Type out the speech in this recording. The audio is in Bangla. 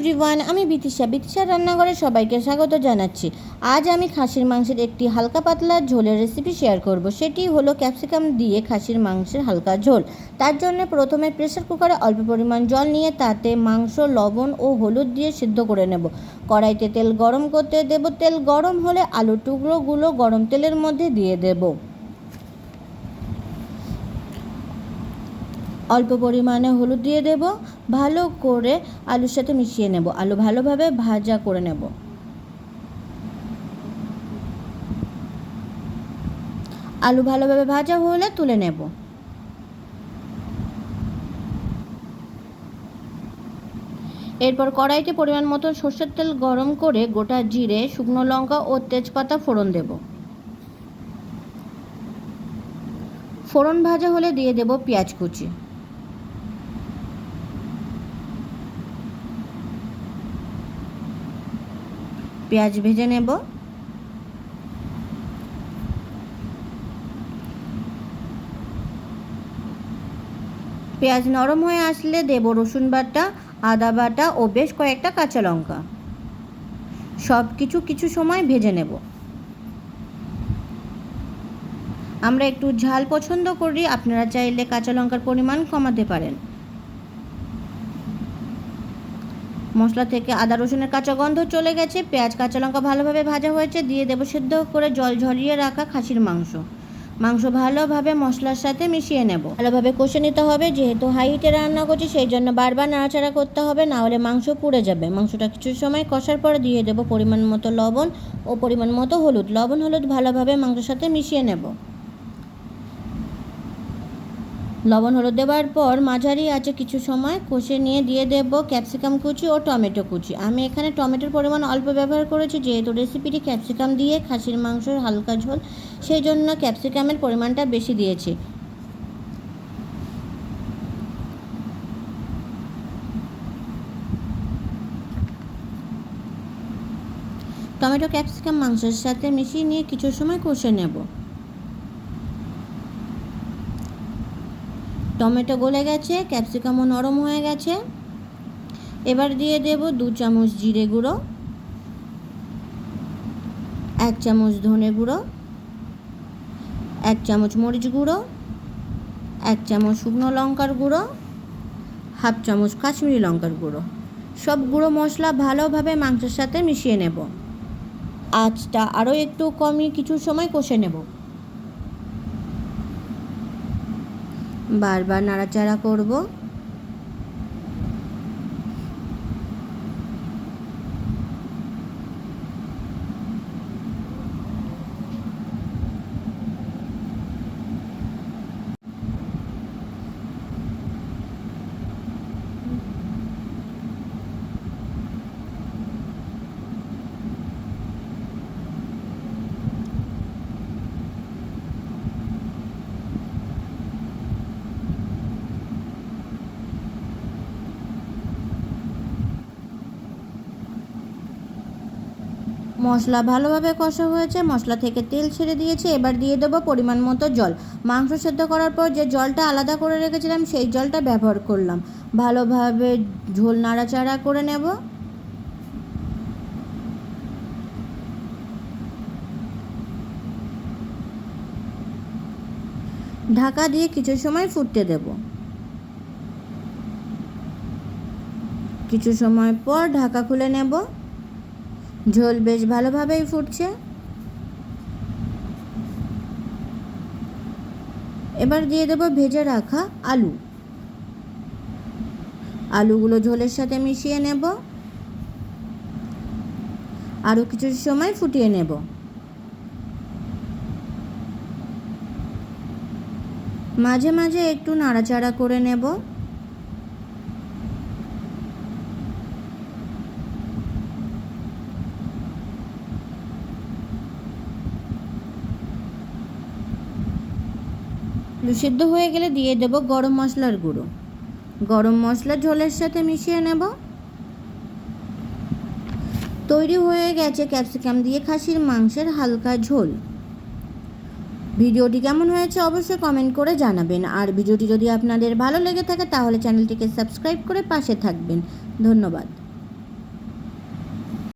এভরিওয়ান, আমি বিতিশার রান্নাঘরে সবাইকে স্বাগত জানাচ্ছি। আজ আমি খাসির মাংসের একটি হালকা পাতলা ঝোলের রেসিপি শেয়ার করব। সেটি হলো ক্যাপসিকাম দিয়ে খাসির মাংসের হালকা ঝোল। তার জন্য প্রথমে প্রেসার কুকারে অল্প পরিমাণ জল নিয়ে তাতে মাংস, লবণ ও হলুদ দিয়ে সিদ্ধ করে নেব। কড়াইতে তেল গরম করতে দেব। তেল গরম হলে আলুর টুকরোগুলো গরম তেলের মধ্যে দিয়ে দেব। অল্প পরিমাণে হলুদ দিয়ে দেব। ভালো করে আলুর সাথে মিশিয়ে নেব। আলু ভালোভাবে ভাজা করে নেব। আলু ভালোভাবে ভাজা হলে তুলে নেব। এরপর কড়াইতে পরিমাণ মতো সরষের তেল গরম করে গোটা জিরে, শুকনো লঙ্কা ও তেজপাতা ফোড়ন দেব। ফোড়ন ভাজা হলে দিয়ে দেব পেঁয়াজ কুচি। পেঁয়াজ ভেজে নেব। পেঁয়াজ নরম হয়ে আসলে দেব রসুন বাটা, আদা বাটা ও বেশ কয়েকটা কাঁচা লঙ্কা। সব কিছু সময় ভেজে নেব। আমরা একটু ঝাল পছন্দ করি, আপনারা চাইলে কাঁচা লঙ্কার পরিমাণ কমাতে পারেন। মশলা থেকে আদা রসুনের কাঁচা গন্ধ চলে গেছে, পেঁয়াজ কাঁচা লঙ্কা ভালোভাবে ভাজা হয়েছে। দিয়ে দেব সেদ্ধ করে জল ঝরিয়ে রাখা খাসির মাংস। মাংস ভালোভাবে মশলার সাথে মিশিয়ে নেব। ভালোভাবে কষে নিতে হবে। যেহেতু হাই হিটে রান্না করছি সেই জন্য বারবার নাড়াচাড়া করতে হবে, না হলে মাংস পুড়ে যাবে। মাংসটা কিছু সময় কষার পর দিয়ে দেব পরিমাণ মতো লবণ ও পরিমাণ মতো হলুদ। লবণ হলুদ ভালোভাবে মাংসের সাথে মিশিয়ে নেব। লবণ হলুদ দেওয়ার পর মাঝারি আঁচে কিছু সময় কষে নিয়ে দিয়ে দেব ক্যাপসিকাম কুচি ও টমেটো কুচি। আমি এখানে টমেটোর পরিমাণ অল্প ব্যবহার করেছি, যেহেতু রেসিপিটি ক্যাপসিকাম দিয়ে খাসির মাংসের হালকা ঝোল, সেই জন্য ক্যাপসিকামের পরিমাণটা বেশি দিয়েছি। টমেটো ক্যাপসিকাম মাংসের সাথে মিশিয়ে নিয়ে কিছু সময় কষে নেব। টমেটো গলে গেছে, ক্যাপসিকামও নরম হয়ে গেছে। এবার দিয়ে দেব 2 চামচ জিরে গুঁড়ো, 1 চামচ ধনে গুঁড়ো, 1 চামচ মরিচ গুঁড়ো, 1 চামচ শুকনো লঙ্কার গুঁড়ো, হাফ চামচ কাশ্মীরি লঙ্কার গুঁড়ো। সব গুঁড়ো মশলা ভালোভাবে মাংসের সাথে মিশিয়ে নেব। আঁচটা আরও একটু কমিয়ে কিছু সময় কষে নেব। বারবার নাড়াচাড়া করব। মশলা ভালোভাবে কষা হয়েছে, মশলা থেকে তেল ছেড়ে দিয়েছে। এবার দিয়ে দেবো পরিমাণ মতো জল। মাংস সেদ্ধ করার পর যে জলটা আলাদা করে রেখেছিলাম সেই জলটা ব্যবহার করলাম। ভালোভাবে ঝোল নাড়াচাড়া করে নেব। ঢাকা দিয়ে কিছু সময় ফুটতে দেব। কিছু সময় পর ঢাকা খুলে নেব। ঝোল বেশ ভালোভাবেই ফুটছে। এবার দিয়ে দেব ভেজে রাখা আলু। আলুগুলো ঝোলের সাথে মিশিয়ে নেব। আরও কিছু সময় ফুটিয়ে নেব। মাঝে মাঝে একটু নাড়াচাড়া করে নেব। সিদ্ধ হয়ে গেলে দিয়ে দেব গরম মশলার গুঁড়ো। গরম মশলা ঝোলের সাথে মিশিয়ে নেব। তৈরি হয়ে গেছে ক্যাপসিকাম দিয়ে খাসির মাংসের হালকা ঝোল। ভিডিওটি কেমন হয়েছে অবশ্যই কমেন্ট করে জানাবেন। আর ভিডিওটি যদি আপনাদের ভালো লেগে থাকে তাহলে চ্যানেলটিকে সাবস্ক্রাইব করে পাশে থাকবেন। ধন্যবাদ।